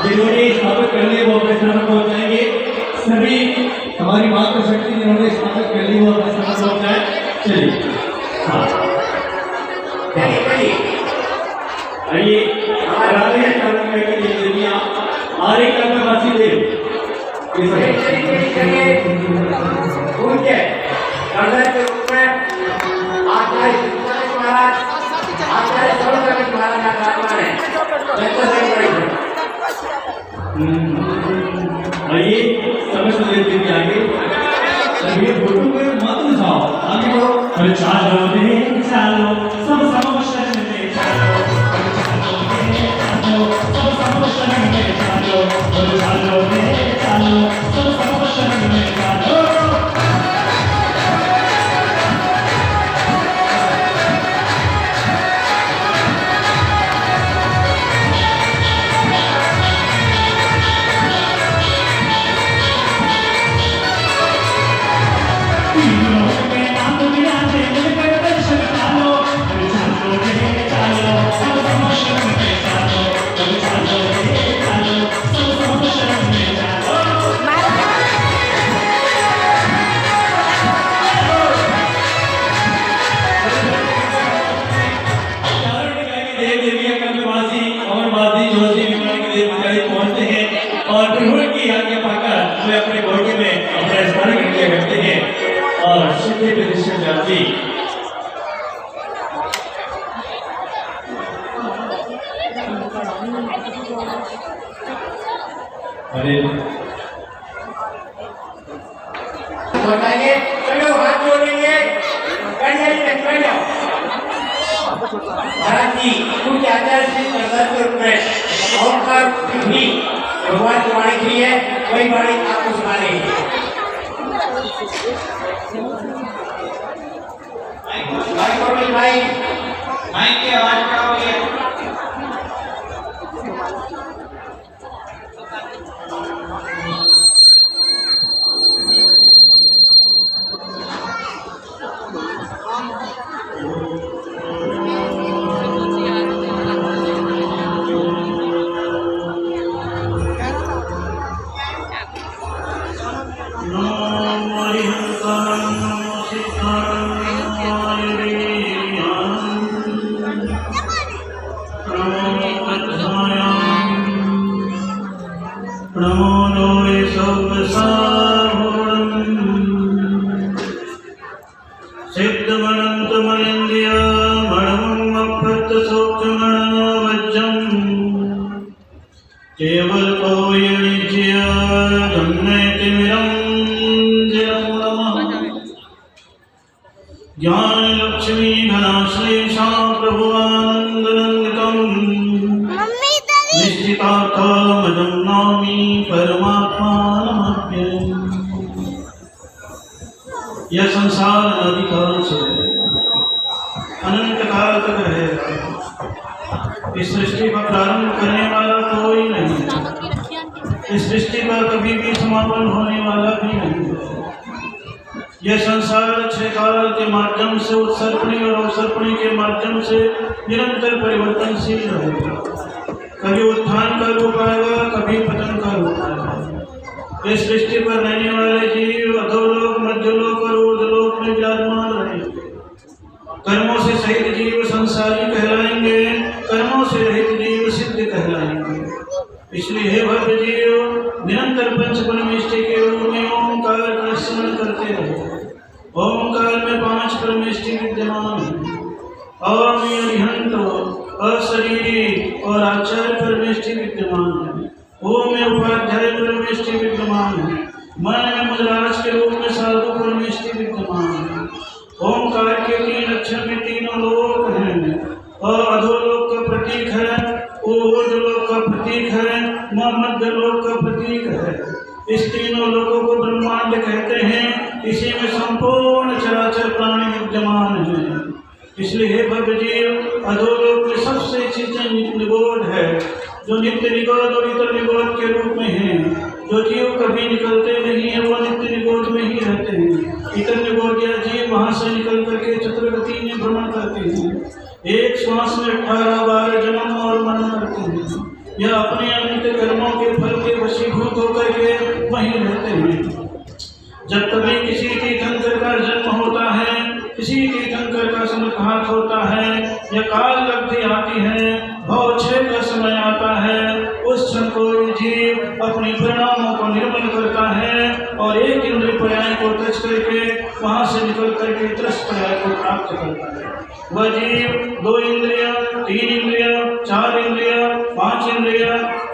जिन्होंने स्थापित कर लिया वो अपने स्थान पर पहुंच जाएंगे। सभी हमारी मातृशक्ति जिन्होंने स्थापित कर ली वो अपने स्थान पर पहुंच जाए। चलिए आइए राधे स्थान के लिए दुनिया आरे कल्पवासी देव आइए समझ लेते हैं आगे। सभी फोटो पे मत उठाओ, आगे बढ़ो। अरे चालो रे चालो सब समोशन में चालो, चालो रे चालो सब समोशन में चालो, चालो रे चालो सब समोशन में चालो। अपने बॉडी में अपना स्थान किया करते हैं और सिद्धि प्रतिष्ठा जाति अरे बताइए। चलो हाथ जोड़ेंगे, महाराज जी कुछ आचार्य से भी भगवान की वाणी की है, वही वाणी आपको सुना रही है। भाई की आवाज बढ़ाओगे। केवल ज्ञान लक्ष्मी घनाश्लेषा प्रभुआनंदनंदितम् निश्चितार्थमजं नौमि परमात्मानमप्यम्। यह संसार अनादिकाल से अनंत काल तक रहेगा। इस सृष्टि का प्रारंभ करने वाला कोई नहीं, इस सृष्टि का कभी भी समापन होने वाला भी नहीं। यह संसार क्षय काल के माध्यम से उत्सर्पणी और अवसर्पणी के माध्यम से निरंतर परिवर्तनशील रहेगा। कभी उत्थान का रूप आएगा, कभी पतन का रूप आएगा। इस सृष्टि पर रहने वाले जीव अधोलोक, मध्यलोक और ऊर्ध्वलोक में विराजमान रहेंगे। कर्मों से सहित जीव संसारी कहलाएंगे, कर्मों से रहित जीव सिद्ध कहलाएंगे। इसलिए हे भक्त जीव निरंतर पंच परमेष्टि के रूप में ओंकार का स्मरण करते रहो। ओंकार में 5 परमेष्टि विद्यमान है। ओम अरिहंत, अशरीरी और आचार्य परमेष्टि विद्यमान है। ओम में उपाध्याय परमेष्टि विद्यमान है। मन में मुद्राज के रूप में साधु परमेष्टि विद्यमान है। ओंकार के 3 अक्षर में तीनों लोक हैं और अधोलोक का प्रतीक है, ऊर्ध्वलोक का प्रतीक है, मध्यलोक का प्रतीक है। इस तीनों लोकों को ब्रह्मांड कहते हैं। इसी में संपूर्ण चराचर प्राणी विद्यमान है। इसलिए हे भक्त जीव अधोलोक में सबसे चीजें निगोद है, जो नित्य निगोद और इतर निगोद के रूप में है। जो जीव कभी निकलते नहीं है वो नित्य निगोद में ही रहते हैं। इतर निगोद या जीव वहां से निकल करके चतुर्गति में भ्रमण करते हैं। एक श्वास में 18 बार जन्म करते हैं या अपने अनित कर्मों के फल के वशीभूत होकर के वहीं रहते हैं। जब कभी किसी तीर्थंकर का जन्म होता है, किसी तीर्थंकर का समघात होता है या काल लब्धि आती है, भवक्षय का समय आता है, उस क्षण को जीव अपनी परिणामों को निर्मल करता है और एक इंद्रिय पर्याय को त्यज करके वहां से निकल करके त्रस्त पर्याय को प्राप्त करता है। वह जीव 2 इंद्रिय, 3 इंद्रिय, 4 इंद्रिय, 5 इंद्रिय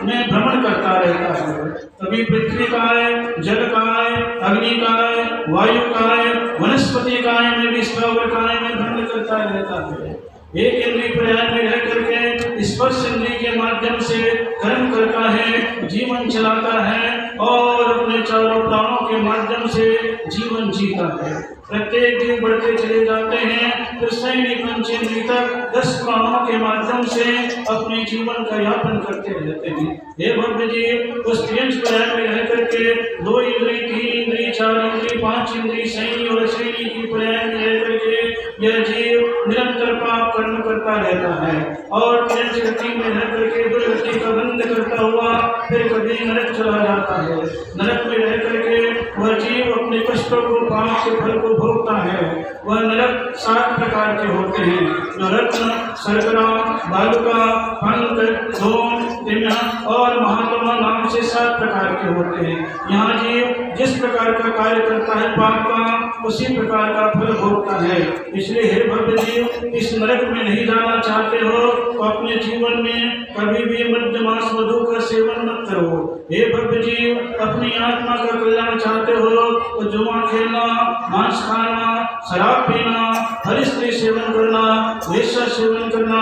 में भ्रमण करता रहता है। कभी पृथ्वी काय, जल काय, अग्नि काय, वायु काय, वनस्पति काय में भी स्थावर काय में भ्रमण करता रहता है। एक इंद्रिय पर्याय में रह करके स्पर्श इंद्रिय के माध्यम से कर्म करता है, जीवन चलाता है और अपने चारों प्राणों के माध्यम से जीवन जीता है। प्रत्येक दिन बढ़ते चले जाते हैं तो सैनिक पंचेंद्रिय तक 10 प्राणों के माध्यम से अपने जीवन का यापन करते रहते हैं। हे भव्य जी, उस त्रियंश पर्याय में रह करके 2 इंद्रिय, 3 इंद्रिय, 4 इंद्रिय, 5 इंद्रिय, सैनी और असैनी की पर्याय में रह करके यह जीव निरंतर पाप कर्म करता रहता है और त्रियंश गति में रह करके दुर्गति का बंध करता हुआ फिर कभी नरक चला जाता है। नरक में रह करके वह जीव अपने कष्टों को, पाप के फल को भोगता है। वह नरक 7 प्रकार के होते हैं, जो रत्न, शर्करा, बालुका, पंख, धूम, तिम्या और महात्मा नाम से 7 प्रकार के होते हैं। यहाँ जीव जिस प्रकार का कार्य करता है पाप का, उसी प्रकार का फल भोगता है। इसलिए हे भव्य जीव, इस नरक में नहीं जाना चाहते हो तो अपने जीवन में कभी भी मद्य मांस मधु का सेवन मत करो। हे भव्य जीव, अपनी आत्मा का कल्याण चाहते हो तो जुआ खेलना, मांस खाना, शराब पीना, हर स्त्री सेवन करना, वेश्या सेवन करना,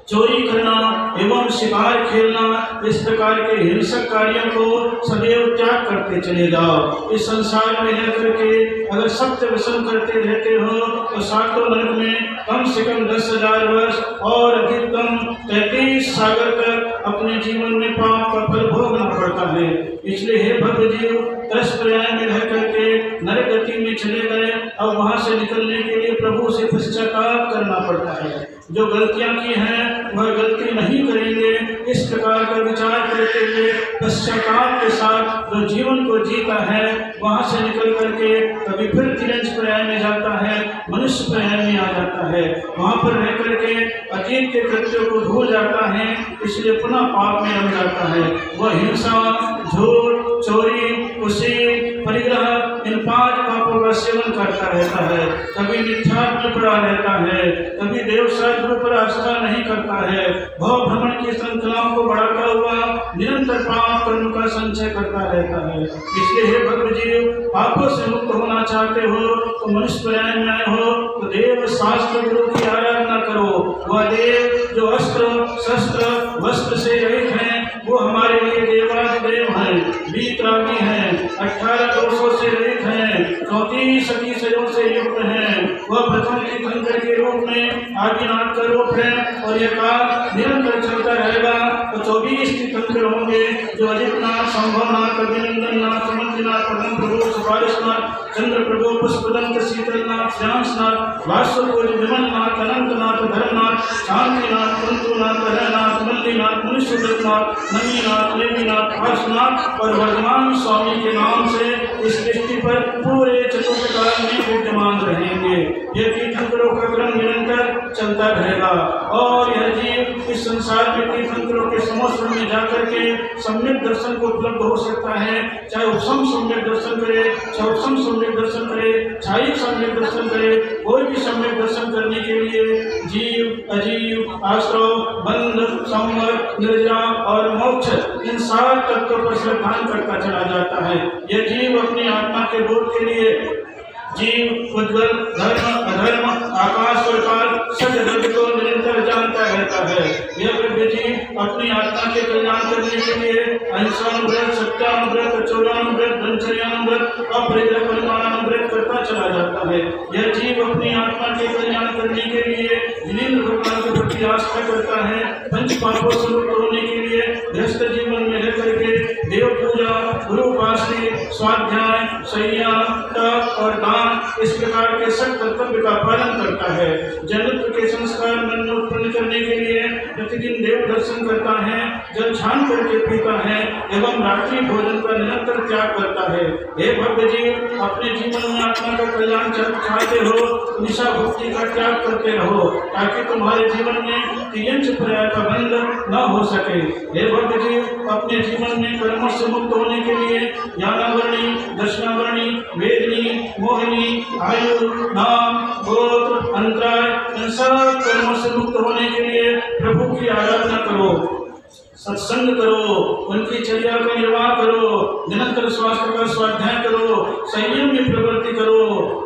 चोरी करना एवं शिकार खेलना, इस प्रकार के हिंसक कार्यों को सदैव त्याग करते चले जाओ। इस संसार में रह करके अगर सत्य व्यसन करते रहते हो तो 7 नरक में कम से कम 10,000 वर्ष और अधिकतम 33 सागर तक अपने जीवन में पाप का फल भोगना पड़ता है। इसलिए हे भव्य जीव, 10 पर्याय में रह करके नरक गति में चले गए। अब वहां से निकलने के लिए प्रभु से पश्चाताप करना पड़ता है। जो गलतियां की हैं वह गलती नहीं करेंगे, इस प्रकार का विचार करते हुए पश्चाताप के साथ जो जीवन को जीता है वहां से निकल करके कभी फिर त्रियंश पर्याय में जाता है, मनुष्य पर्याय में आ जाता है। वहां पर रह करके अतीत के कृत्यों को भूल जाता है, इसलिए पुनः पाप में रम जाता है। वह हिंसा, झूठ, चोरी, कुशील, परिग्रह, इन 5 पापों का सेवन करता रहता है। कभी मिथ्यात्व में पड़ा रहता है, कभी देव शास्त्रों पर आस्था नहीं करता है, भव भ्रमण की श्रृंखलाओं को बढ़ाता हुआ निरंतर पाप कर्म का संचय करता रहता है। इसलिए हे भक्त जीव, पापों से मुक्त होना चाहते हो तो मनुष्य पर्याय में आए हो तो देव शास्त्र गुरु की आराधना करो। वह देव जो अस्त्र शस्त्र वस्त्र से रहित हैं, वो हमारे लिए देवादिदेव हैं, वीतरागी हैं, 18 दोषों से रहित हैं, 34 अतिशयों से युक्त हैं। वह प्रथम तीर्थंकर के रूप में आदिनाथ का रूप है और यह काल निरंतर चलता रहेगा। तो 24 तीर्थंकर होंगे जो अजितनाथ, शंभवनाथ, अभिनंदननाथ, समंतिनाथ, पद्म प्रभु, सुपारिशनाथ, चंद्र प्रभु, पुष्पदंत, शीतलनाथ, श्यामनाथ, वासुदेव, विमलनाथ, अनंतनाथ, धर्मनाथ, शांतिनाथ, तंतुनाथ, हरनाथ, मल्लीनाथ, मुनिषुदनाथ, नमीनाथ, नेमीनाथ, हर्षनाथ और वर्धमान स्वामी के नाम से इस सृष्टि पर पूरे चतुर्काल में विद्यमान रहेंगे। यह तीर्थंकरों का क्रम निरंतर चलता रहेगा और यह जीव इस संसार में तीर्थंकरों के समोष्ण में जाकर के सम्यक दर्शन को उपलब्ध हो सकता है। चाहे उपसम सम्यक दर्शन करे, चाहे उपसम सम्यक दर्शन करे, छायिक सम्यक दर्शन करे, कोई भी सम्यक दर्शन करने के लिए जीव, अजीव, आश्रव, बंध, संवर, निर्जरा और मोक्ष इन 7 तत्वों पर श्रद्धान करता चला जाता है। यह जीव अपनी आत्मा के बोध के लिए जीव, उज्ज्वल, धर्म, अधर्म, आकाश और काल सब जगत को निरंतर जानता रहता है। यह दिव्य जीव अपनी आत्मा के कल्याण करने के लिए अहिंसानुव्रत, सत्यानुव्रत, चौरानुव्रत, ब्रह्मचर्यानुव्रत, अपरिग्रह परिमाणानुव्रत करता चला जाता है। यह जीव अपनी आत्मा के कल्याण करने के लिए जिनेंद्र भगवान के प्रति आस्था करता है। पंच पापों से मुक्त होने के लिए गृहस्थ जीवन में रह करके देव पूजा, गुरु उपासना, स्वाध्याय, शय्या, तप और दान इस प्रकार प्रकार के सब कर्तव्य का पालन करता है। जन्मत्व के संस्कार मन में उत्पन्न करने के लिए प्रतिदिन देव दर्शन करता है, जल छान करके पीता है एवं रात्रि भोजन का निरंतर त्याग करता है। हे भक्त जी, अपने जीवन में आत्मा का कल्याण चाहते हो, निशा भक्ति का त्याग करते रहो, ताकि तुम्हारे जीवन में तियंच पर्याय का बंध न हो सके। हे भक्त जी, अपने जीवन में कर्मों से मुक्त होने के लिए ज्ञानावरणी, दर्शनावरणी, वेदनी, मोहिनी, आयु, नाम, गोत्र, अंतराय, इन सब कर्मों से मुक्त होने के लिए प्रभु की आराधना करो, सत्संग करो, उनकी चर्या का निर्वाह करो, निरंतर स्वास्थ्य का स्वाध्याय करो, संयम में प्रवृत्ति करो।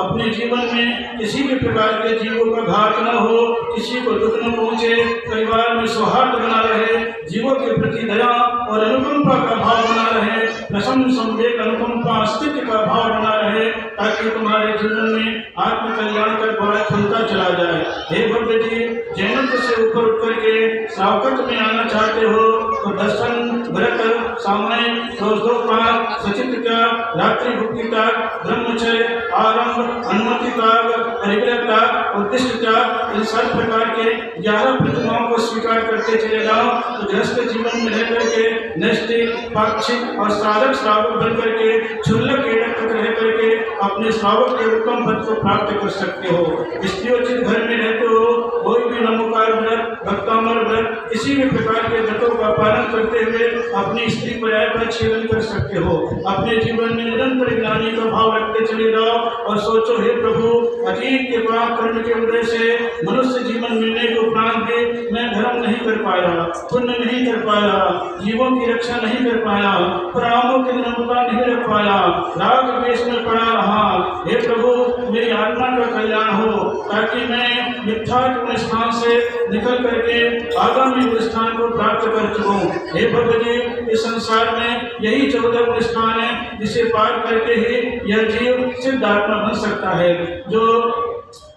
अपने जीवन में किसी भी प्रकार के जीवों का घात न हो, किसी को दुख न पहुंचे, परिवार में सौहार्द बना रहे, जीवों के प्रति दया और अनुकंपा का भाव बना रहे, प्रसन्न संवेद अनुकंपा अस्तित्व का भाव बना रहे, ताकि तुम्हारे जीवन में आत्म कल्याण का द्वार खुलता चला जाए। हे भक्त जी, जैनत्व से ऊपर उठ करके श्रावकत्व में आना चाहते हो तो दर्शन, व्रत, सामयिक, रोजोपात, सचित त्याग, रात्रि भुक्ति त्याग, ब्रह्मचर्य, आरंभ, अनुमति त्याग, परिग्रह त्याग, उद्दिष्ट त्याग, इन सब प्रकार के 11 प्रतिमाओं को स्वीकार करते चले जाओ तो गृहस्थ जीवन में रह करके नैष्ठिक, पाक्षिक और साधक श्रावक बन करके क्षुल्लक एड़क तक रह करके अपने श्रावक के उत्तम पद को प्राप्त कर सकते हो। स्त्रियोचित घर में रहते हो, कोई भी नमोकार व्रत, भक्तामर व्रत, किसी भी प्रकार के व्रतों का पालन करते हुए अपनी स्त्री पर्याय का छेदन कर सकते हो। अपने जीवन में निरंतर ज्ञानी का भाव रखते चले जाओ और सोचो, हे प्रभु, अतीत के पाप कर्म के उदय से मनुष्य जीवन मिलने के उपरांत भी मैं धर्म नहीं कर पाया, पुण्य नहीं कर पाया, जीवों की रक्षा नहीं कर पाया, प्राणों की निर्मलता नहीं रख पाया, राग द्वेष में पड़ा रहा। हे प्रभु, मेरी आत्मा का कल्याण हो, ताकि मैं मिथ्या के स्थान से निकल करके आगामी स्थान को प्राप्त कर चुकूं। हे भक्त जी, इस संसार में यही 14 स्थान है जिसे पार करके ही यह जीव सिद्ध आत्मा बन सकता है। जो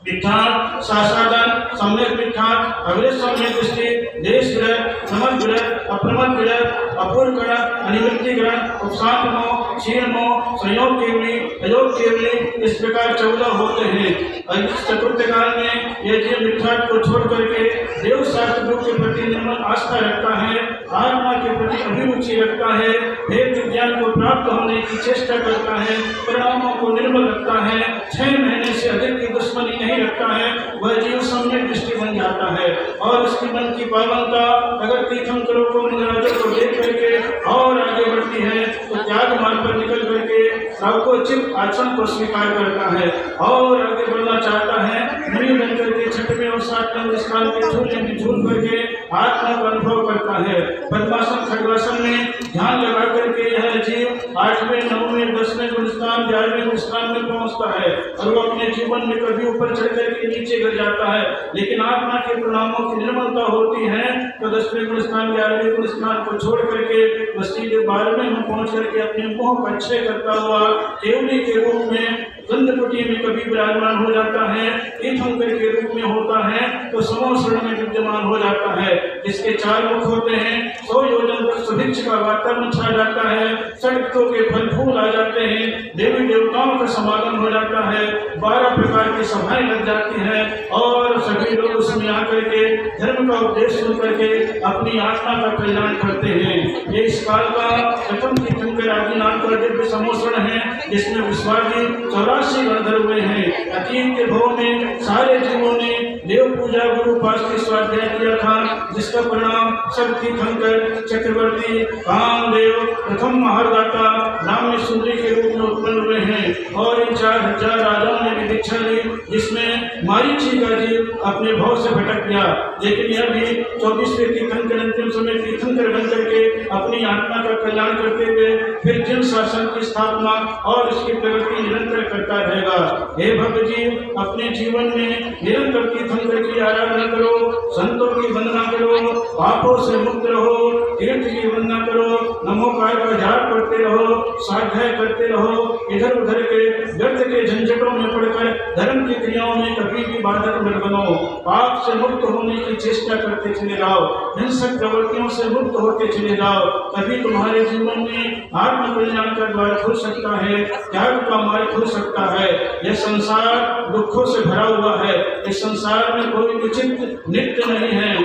मिथ्यान, शासादन, सम्यक मिथ्यान, अविरत सम्यक दृष्टि, देश विरत, समझ विरत, अप्रमद विरत, अपूर्व ग्रहण, अनिवृत्ति ग्रहण, उपशांत मोह, क्षीण मोह, संयोग केवली, अयोग केवली, इस प्रकार 14 होते हैं। इस चतुर्थ काल में यह जीव मिथ्या को छोड़ करके देव शास्त्र के प्रति निर्मल आस्था रखता है, आत्मा के प्रति अभिरुचि रखता है, वेद विज्ञान को प्राप्त होने की चेष्टा करता है, परिणामों को निर्मल रखता है, 6 महीने से अधिक की दुश्मनी नहीं रखता है, वह जीव सम्यक दृष्टि बन जाता है। और उसकी मन की पावनता अगर तीर्थंकरों को, मुनिराजों को देख करके और आगे बढ़ती है तो त्याग मार्ग पर निकल करके श्रावकोचित आचरण को स्वीकार करता है और आगे बढ़ना चाहता है। मुनि बन करके 6वें और 7वें स्थान के झूले में झूल करके आत्मा का अनुभव करता है। पद्मासन, खड्गासन में ध्यान लगा करके यह जीव 8वें, 9वें, 10वें गुणस्थान, 11वें गुणस्थान में पहुंचता है और वो अपने जीवन में कभी ऊपर चढ़ करके नीचे गिर जाता है, लेकिन आत्मा के परिणामों की निर्मलता होती है तो 10वें गुणस्थान, 11वें गुणस्थान को छोड़ करके सीधे 12वें में पहुंच करके अपने मोह को अच्छे करता हुआ केवली के रूप में गंधकुटी में कभी विराजमान हो जाता है, तीर्थंकर के रूप में होता है तो समोसरण में विद्यमान हो जाता है। जिसके 4 मुख होते हैं, 100 योजन तक सुभिक्ष का वातावरण छा जाता है, सड़कों के फल फूल आ जाते हैं, देवी देवताओं का समागम हो जाता है, 12 प्रकार की सभाएं लग जाती है और सभी लोग उसमें आकर के धर्म का उपदेश सुन करके अपनी आत्मा का कल्याण करते हैं। ये इस काल का प्रथम तीर्थंकर आदि नाम का दिव्य समोसरण है, जिसमें विश्वाजी 84 गणधर हुए हैं। अतीत के भव में सारे जीवों ने देव पूजा, गुरु उपास की स्वाध्याय किया था, जिसका परिणाम सब तीर्थंकर, चक्रवर्ती, कामदेव, प्रथम महारदाता, ब्राह्मण सुंदरी के रूप में उत्पन्न हुए हैं। और इन 4000 राजाओं ने भी दीक्षा ली, जिसमें मारीची का जीव अपने भाव से भटक गया, लेकिन यह भी 24वें तीर्थंकर अंतिम समय तीर्थंकर बन करके अपनी आत्मा का कल्याण करते हुए फिर जिन शासन की स्थापना और उसकी प्रगति निरंतर करता रहेगा। हे भक्त जी, अपने जीवन में निरंतर तीर्थंकर तीर्थंकर की आराधना करो, संतों की वंदना करो, पापों से मुक्त रहो, तीर्थ की वंदना करो, नमोकार का जाप करते रहो, स्वाध्याय करते रहो। इधर उधर के व्यर्थ के झंझटों में पड़कर धर्म की क्रियाओं में कभी भी बाधक मत बनो। पाप से मुक्त होने की चेष्टा करते चले जाओ, हिंसक प्रवृत्तियों से मुक्त होते चले जाओ। तभी तुम्हारे जीवन में आत्म कल्याण का द्वार खुल सकता है, त्याग का मार्ग खुल सकता है। यह संसार दुखों से भरा हुआ है। इस संसार में कोई उचित नित्य नहीं है,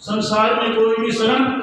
संसार में कोई भी शरण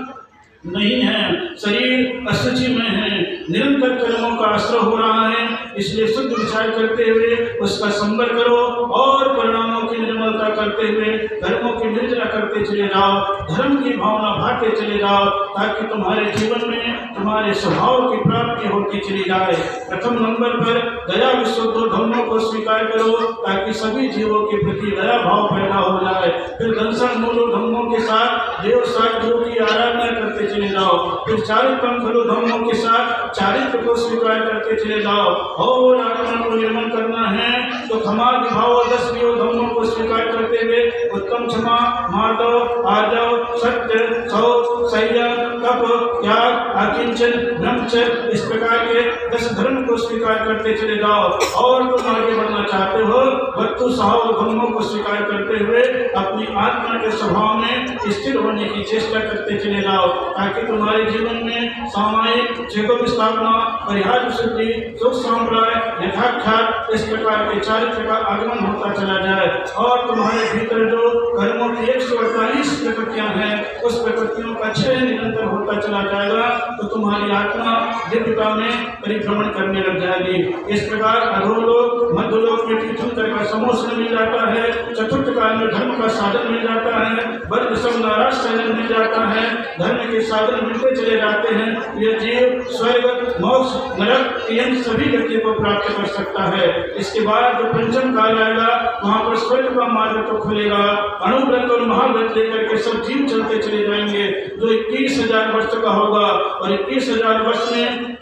नहीं है, शरीर अशुचि में है, निरंतर कर्मों का आश्रय हो रहा है। इसलिए शुद्ध विचार करते हुए उसका संवर करो और परिणामों की निर्मलता करते हुए कर्मों की निर्जला करते चले जाओ, धर्म की भावना भागते चले जाओ, ताकि तुम्हारे जीवन में तुम्हारे स्वभाव की प्राप्ति होती चली जाए। प्रथम नंबर पर दया विशुद्ध धर्मों को स्वीकार करो, ताकि सभी जीवों के प्रति दया भाव पैदा हो जाए। फिर दंशन मूलो धर्मों के साथ देव साध्यों की आराधना करते चले जाओ। फिर चारित्रम खलो धर्मों के साथ चारित्र को स्वीकार करते चले जाओ। और आत्मा को निर्मल करना है तो क्षमा भाव 10 धर्मों को स्वीकार करते हुए उत्तम क्षमा, मार्दव, आर्जव, सत्य, सौच, संयम, तप, त्याग, आकिंचन, ब्रह्मचर्य, इस प्रकार के 10 धर्म को स्वीकार करते चले जाओ। और तुम आगे बढ़ना चाहते हो वस्तु सहाव धर्मों को स्वीकार करते हुए अपनी आत्मा के स्वभाव में स्थिर होने की चेष्टा करते चले जाओ, ताकि तुम्हारे जीवन में सामायिक चेतन स्थापना, परिहार शुद्धि, सुख संप्रदाय, यथाख्यात, इस प्रकार के चारित्र का आगमन होता चला जाए। और तुम्हारे भीतर जो कर्मों की 148 प्रकृतियां हैं, उस प्रकृतियों का क्षय निरंतर होता चला जाएगा, तो तुम्हारी आत्मा दिव्यता में परिभ्रमण करने लग जाएगी। इस प्रकार अधोलोक, मध्यलोक में तीर्थंकर का समोसन मिल जाता है, चतुर्थ काल में धर्म का साधन मिल जाता है, वर्ग सब नाराज साधन मिल जाता है, धर्म के साधन मिलते चले जाते हैं। यह जीव स्वर्ग, मोक्ष, नरक, इन सभी गति को प्राप्त कर सकता है। इसके बाद जो पंचम काल आएगा, वहाँ पर स्वर्ग का मार्ग तो खुलेगा। अनुव्रत और महाव्रत लेकर के सब जीव चलते चले जाएंगे, जो 21,000 वर्ष का होगा। और 21,000 वर्ष में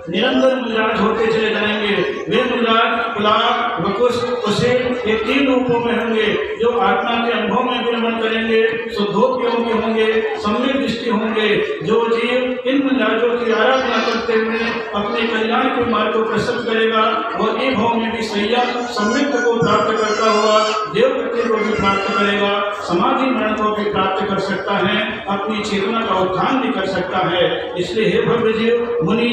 निरंतर मुलाज होते चले जाएंगे। वे मुलाज पुलाव, वकुश, कुशेल, ये 3 रूपों में होंगे, जो आत्मा के अनुभव में विरमण करेंगे, शुद्धोपयोगी होंगे, सम्यक दृष्टि होंगे। जो जीव इन मुलाजों की आराधना करते हुए अपने कल्याण के मार्ग को प्रशस्त करेगा, वह एक भाव में भी संयम, सम्यक को प्राप्त करता हुआ देवगति को भी प्राप्त करेगा, समाधि मरण को भी प्राप्त कर सकता है, अपनी चेतना का उत्थान भी कर सकता है। इसलिए हे भव्य जीव, मुनि,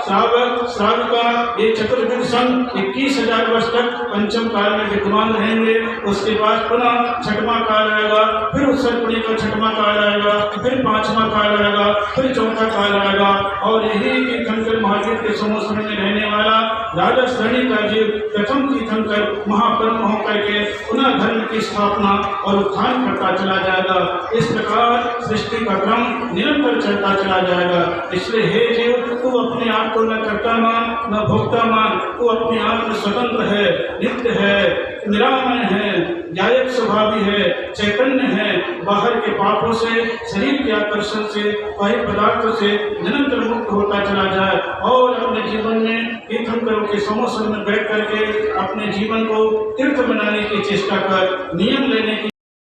श्रावक, श्राविका, ये चतुर्युग संघ 21,000 वर्ष तक पंचम काल में विद्यमान रहेंगे। उसके बाद पुनः छठवां काल आएगा, फिर उत्सर्पणी का छठवां काल आएगा, फिर 5वां काल आएगा, फिर 4था काल आएगा। और यही तीर्थंकर महावीर के समोसन में रहने वाला राजा श्रेणी का जीव प्रथम तीर्थंकर महाब्रह्म होकर के पुनः धर्म की स्थापना और उत्थान करता चला जाएगा। इस प्रकार सृष्टि का क्रम निरंतर चलता चला जाएगा। इसलिए हे जीव, तू अपने आप को न कर्ता मान न भोक्ता मान, तू अपने आप में स्वतंत्र है, नित्य है, निरामय है, न्यायक स्वभावी है, चैतन्य है। बाहर के पापों से, शरीर के आकर्षण से, बाह्य पदार्थों से निरंतर मुक्त होता चला जाए और अपने जीवन में तीर्थंकरों के समोसन में बैठ करके अपने जीवन को तीर्थ बनाने की चेष्टा कर, नियम लेने की